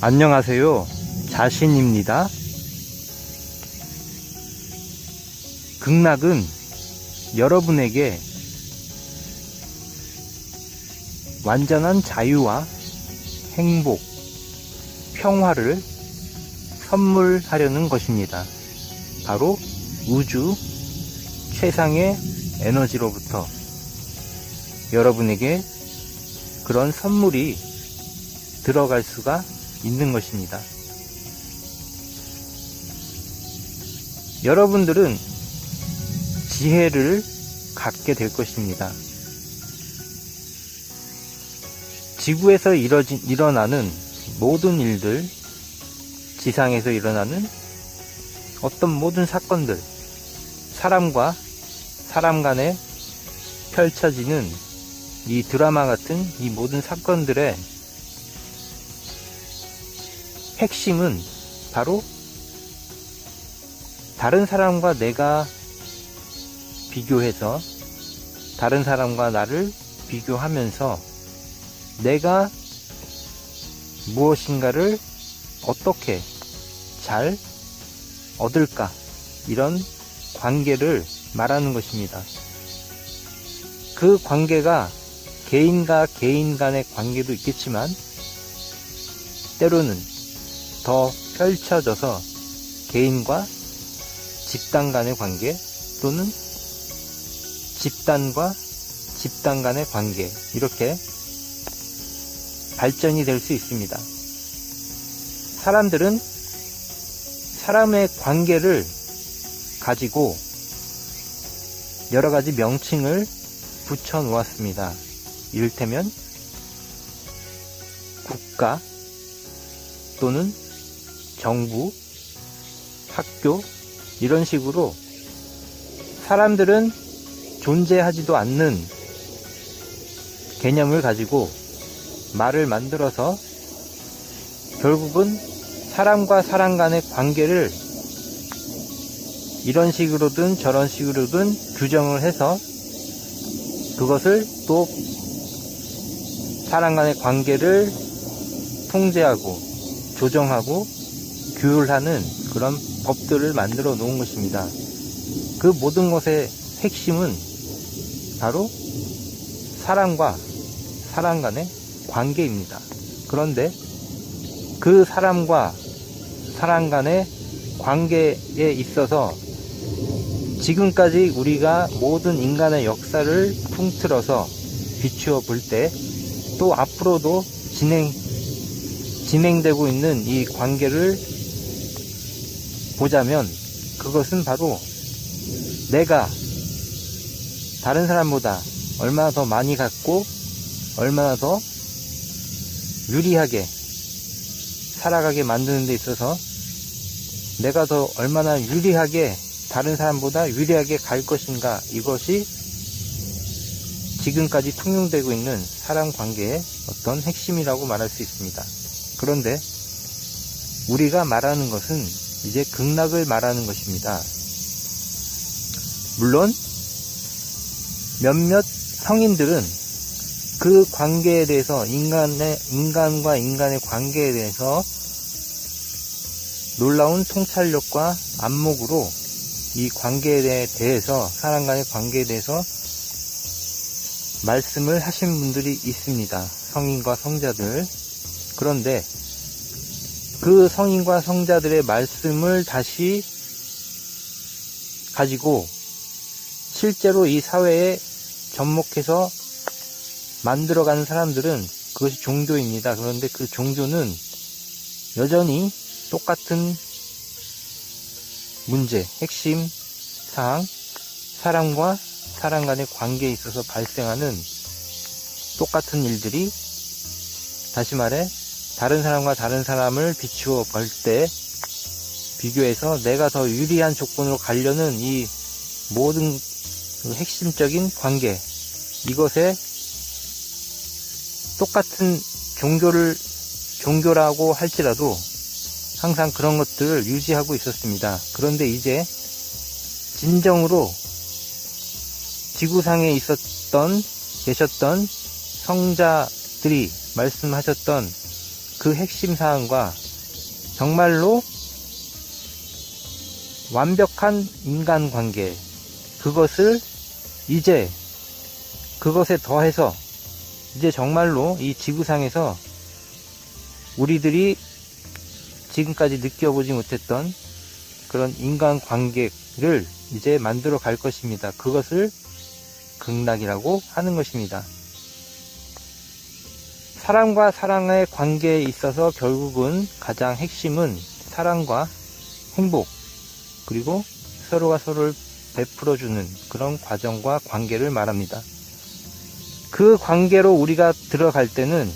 안녕하세요. 자신입니다. 극락은 여러분에게 완전한 자유와 행복, 평화를 선물하려는 것입니다. 바로 우주 최상의 에너지로부터 여러분에게 그런 선물이 들어갈 수가 있는 것입니다. 여러분들은 지혜를 갖게 될 것입니다. 지구에서 일어나는 모든 일들, 지상에서 일어나는 어떤 모든 사건들, 사람과 사람 간에 펼쳐지는 이 드라마 같은 이 모든 사건들의 핵심은 바로 다른 사람과 내가 비교해서 다른 사람과 나를 비교하면서 내가 무엇인가를 어떻게 잘 얻을까, 이런 관계를 말하는 것입니다. 그 관계가 개인과 개인 간의 관계도 있겠지만 때로는 더 펼쳐져서 개인과 집단 간의 관계, 또는 집단과 집단 간의 관계, 이렇게 발전이 될 수 있습니다. 사람들은 사람의 관계를 가지고 여러 가지 명칭을 붙여 놓았습니다. 이를테면 국가, 또는 정부, 학교, 이런 식으로 사람들은 존재하지도 않는 개념을 가지고 말을 만들어서 결국은 사람과 사람 간의 관계를 이런 식으로든 저런 식으로든 규정을 해서 그것을 또 사람 간의 관계를 통제하고 조정하고 규율하는 그런 법들을 만들어 놓은 것입니다. 그 모든 것의 핵심은 바로 사람과 사람 간의 관계입니다. 그런데 그 사람과 사람 간의 관계에 있어서 지금까지 우리가 모든 인간의 역사를 통틀어서 비추어 볼 때, 또 앞으로도 진행되고 있는 이 관계를 보자면 그것은 바로 내가 다른 사람보다 얼마나 더 많이 갖고 얼마나 더 유리하게 살아가게 만드는 데 있어서 내가 더 얼마나 유리하게 다른 사람보다 유리하게 갈 것인가, 이것이 지금까지 통용되고 있는 사람 관계의 어떤 핵심이라고 말할 수 있습니다. 그런데 우리가 말하는 것은 이제 극락을 말하는 것입니다. 물론 몇몇 성인들은 그 관계에 대해서, 인간과 인간의 관계에 대해서 놀라운 통찰력과 안목으로 이 관계에 대해서, 사람 간의 관계에 대해서 말씀을 하신 분들이 있습니다. 성인과 성자들. 그런데 그 성인과 성자들의 말씀을 다시 가지고 실제로 이 사회에 접목해서 만들어가는 사람들은 그것이 종교입니다. 그런데 그 종교는 여전히 똑같은 문제, 핵심 사항, 사람과 사람 간의 관계에 있어서 발생하는 똑같은 일들이, 다시 말해 다른 사람과 다른 사람을 비추어 볼 때 비교해서 내가 더 유리한 조건으로 가려는 이 모든 그 핵심적인 관계, 이것에 똑같은 종교라고 할지라도 항상 그런 것들을 유지하고 있었습니다. 그런데 이제 진정으로 지구상에 계셨던 성자들이 말씀하셨던 그 핵심 사항과 정말로 완벽한 인간관계, 그것을 이제 그것에 더해서 이제 정말로 이 지구상에서 우리들이 지금까지 느껴보지 못했던 그런 인간관계를 이제 만들어 갈 것입니다. 그것을 극락이라고 하는 것입니다. 사람과 사랑의 관계에 있어서 결국은 가장 핵심은 사랑과 행복, 그리고 서로가 서로를 베풀어주는 그런 과정과 관계를 말합니다. 그 관계로 우리가 들어갈 때는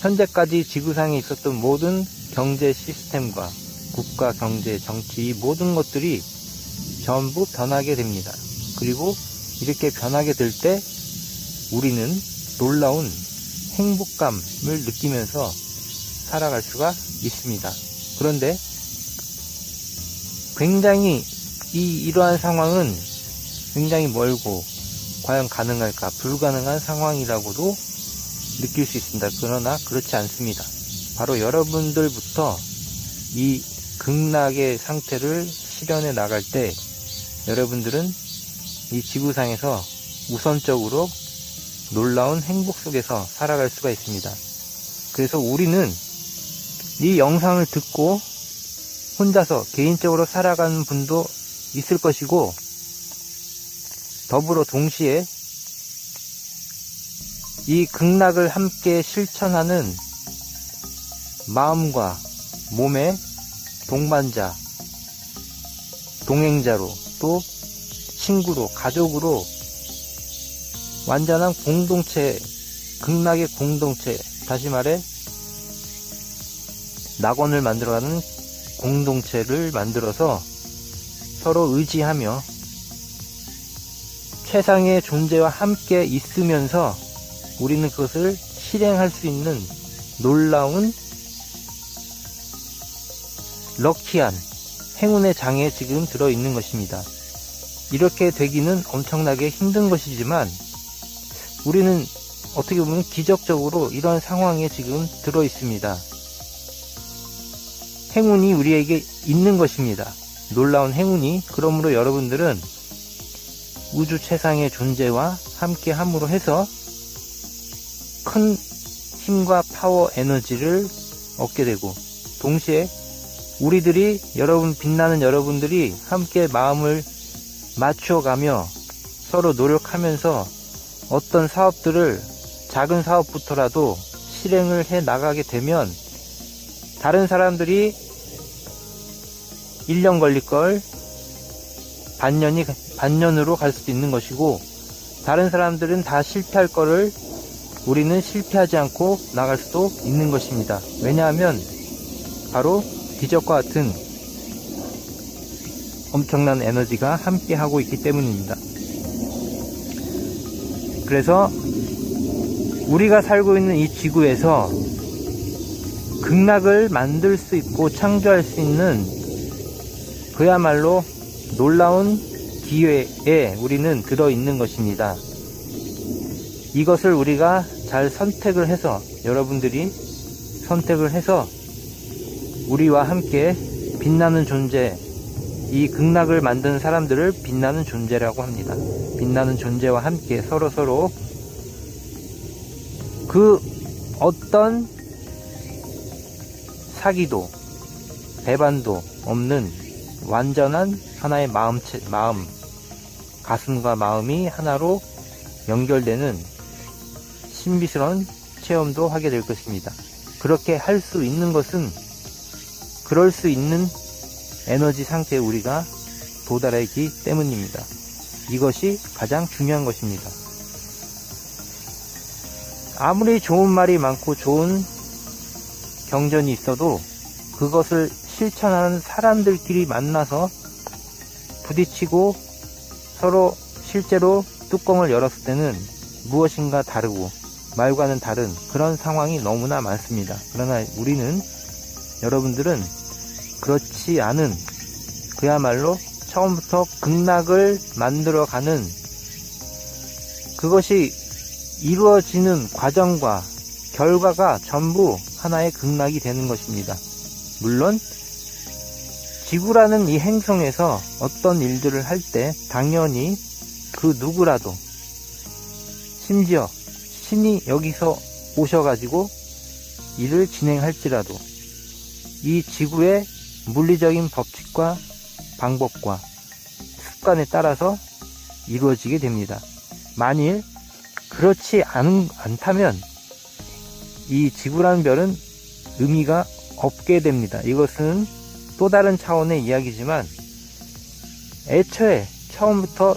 현재까지 지구상에 있었던 모든 경제 시스템과 국가, 경제, 정치, 이 모든 것들이 전부 변하게 됩니다. 그리고 이렇게 변하게 될 때 우리는 놀라운 행복감을 느끼면서 살아갈 수가 있습니다. 그런데 굉장히 이러한 상황은 굉장히 멀고 과연 가능할까? 불가능한 상황이라고도 느낄 수 있습니다. 그러나 그렇지 않습니다. 바로 여러분들부터 이 극락의 상태를 실현해 나갈 때 여러분들은 이 지구상에서 우선적으로 놀라운 행복 속에서 살아갈 수가 있습니다. 그래서 우리는 이 영상을 듣고 혼자서 개인적으로 살아가는 분도 있을 것이고, 더불어 동시에 이 극락을 함께 실천하는 마음과 몸의 동반자, 동행자로, 또 친구로, 가족으로 완전한 공동체, 극락의 공동체, 다시 말해 낙원을 만들어가는 공동체를 만들어서 서로 의지하며 최상의 존재와 함께 있으면서 우리는 그것을 실행할 수 있는 놀라운 럭키한 행운의 장에 지금 들어있는 것입니다. 이렇게 되기는 엄청나게 힘든 것이지만 우리는 어떻게 보면 기적적으로 이런 상황에 지금 들어있습니다. 행운이 우리에게 있는 것입니다. 놀라운 행운이. 그러므로 여러분들은 우주 최상의 존재와 함께 함으로 해서 큰 힘과 파워, 에너지를 얻게 되고, 동시에 우리들이 빛나는 여러분들이 함께 마음을 맞추어가며 서로 노력하면서 어떤 사업들을 작은 사업부터라도 실행을 해 나가게 되면 다른 사람들이 1년 걸릴 걸 반년으로 갈 수도 있는 것이고, 다른 사람들은 다 실패할 거를 우리는 실패하지 않고 나갈 수도 있는 것입니다. 왜냐하면 바로 기적과 같은 엄청난 에너지가 함께 하고 있기 때문입니다. 그래서 우리가 살고 있는 이 지구에서 극락을 만들 수 있고 창조할 수 있는 그야말로 놀라운 기회에 우리는 들어있는 것입니다. 이것을 우리가 잘 선택을 해서, 여러분들이 선택을 해서 우리와 함께 빛나는 존재, 이 극락을 만든 사람들을 빛나는 존재라고 합니다. 빛나는 존재와 함께 서로 그 어떤 사기도 배반도 없는 완전한 하나의 마음, 가슴과 마음이 하나로 연결되는 신비스러운 체험도 하게 될 것입니다. 그렇게 할 수 있는 것은, 그럴 수 있는 에너지 상태에 우리가 도달하기 때문입니다. 이것이 가장 중요한 것입니다. 아무리 좋은 말이 많고 좋은 경전이 있어도 그것을 실천하는 사람들끼리 만나서 부딪히고 서로 실제로 뚜껑을 열었을 때는 무엇인가 다르고 말과는 다른 그런 상황이 너무나 많습니다. 그러나 우리는, 여러분들은 그렇지 않은, 그야말로 처음부터 극락을 만들어가는, 그것이 이루어지는 과정과 결과가 전부 하나의 극락이 되는 것입니다. 물론 지구라는 이 행성에서 어떤 일들을 할 때 당연히 그 누구라도, 심지어 신이 여기서 오셔가지고 일을 진행할지라도 이 지구의 물리적인 법칙과 방법과 습관에 따라서 이루어지게 됩니다. 만일 그렇지 않다면 이 지구라는 별은 의미가 없게 됩니다. 이것은 또 다른 차원의 이야기지만 애초에 처음부터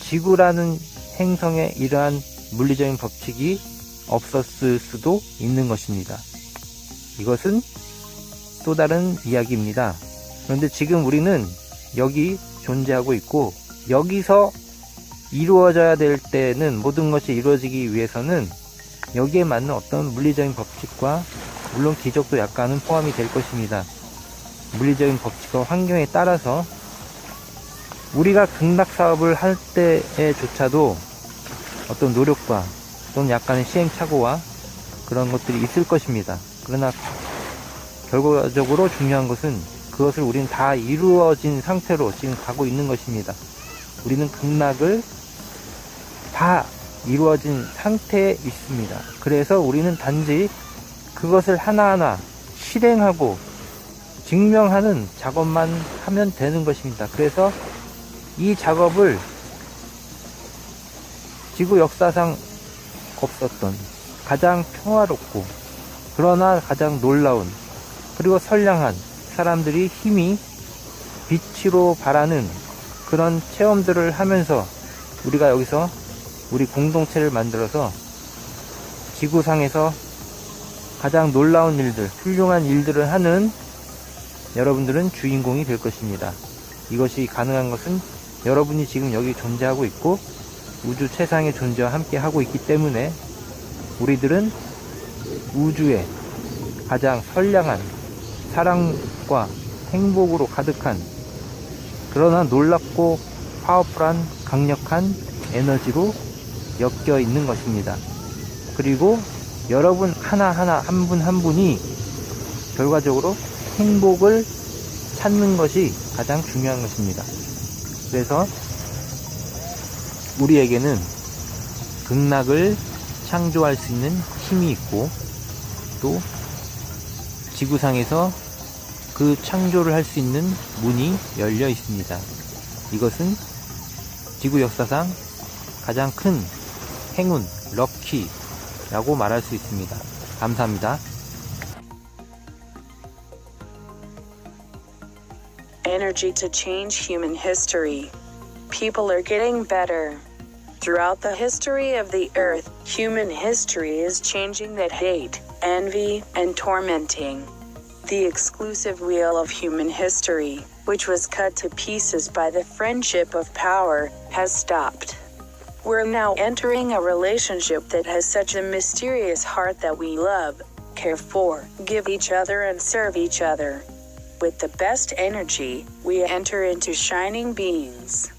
지구라는 행성에 이러한 물리적인 법칙이 없었을 수도 있는 것입니다. 이것은 또 다른 이야기입니다. 그런데 지금 우리는 여기 존재하고 있고, 여기서 이루어져야 될 때는, 모든 것이 이루어지기 위해서는 여기에 맞는 어떤 물리적인 법칙과, 물론 기적도 약간은 포함이 될 것입니다. 물리적인 법칙과 환경에 따라서 우리가 극락 사업을 할 때에조차도 어떤 노력과 또는 약간의 시행착오와 그런 것들이 있을 것입니다. 그러나 결과적으로 중요한 것은 그것을 우리는 다 이루어진 상태로 지금 가고 있는 것입니다. 우리는 극락을 다 이루어진 상태에 있습니다. 그래서 우리는 단지 그것을 하나하나 실행하고 증명하는 작업만 하면 되는 것입니다. 그래서 이 작업을 지구 역사상 없었던 가장 평화롭고 그러나 가장 놀라운, 그리고 선량한, 사람들이 힘이 빛으로 바라는 그런 체험들을 하면서 우리가 여기서 우리 공동체를 만들어서 지구상에서 가장 놀라운 일들, 훌륭한 일들을 하는 여러분들은 주인공이 될 것입니다. 이것이 가능한 것은 여러분이 지금 여기 존재하고 있고 우주 최상의 존재와 함께 하고 있기 때문에 우리들은 우주의 가장 선량한 사랑과 행복으로 가득한, 그러나 놀랍고 파워풀한 강력한 에너지로 엮여 있는 것입니다. 그리고 여러분 하나하나 한 분 한 분이 결과적으로 행복을 찾는 것이 가장 중요한 것입니다. 그래서 우리에게는 극락을 창조할 수 있는 힘이 있고, 또 지구상에서 그 창조를 할 수 있는 문이 열려 있습니다. 이것은 지구 역사상 가장 큰 행운, 럭키라고 말할 수 있습니다. 감사합니다. Energy to change human history. People are getting better. Throughout the history of the earth, human history is changing that hate, envy, and tormenting. The exclusive wheel of human history, which was cut to pieces by the friendship of power, has stopped. We're now entering a relationship that has such a mysterious heart that we love, care for, give each other and serve each other. With the best energy, we enter into shining beings.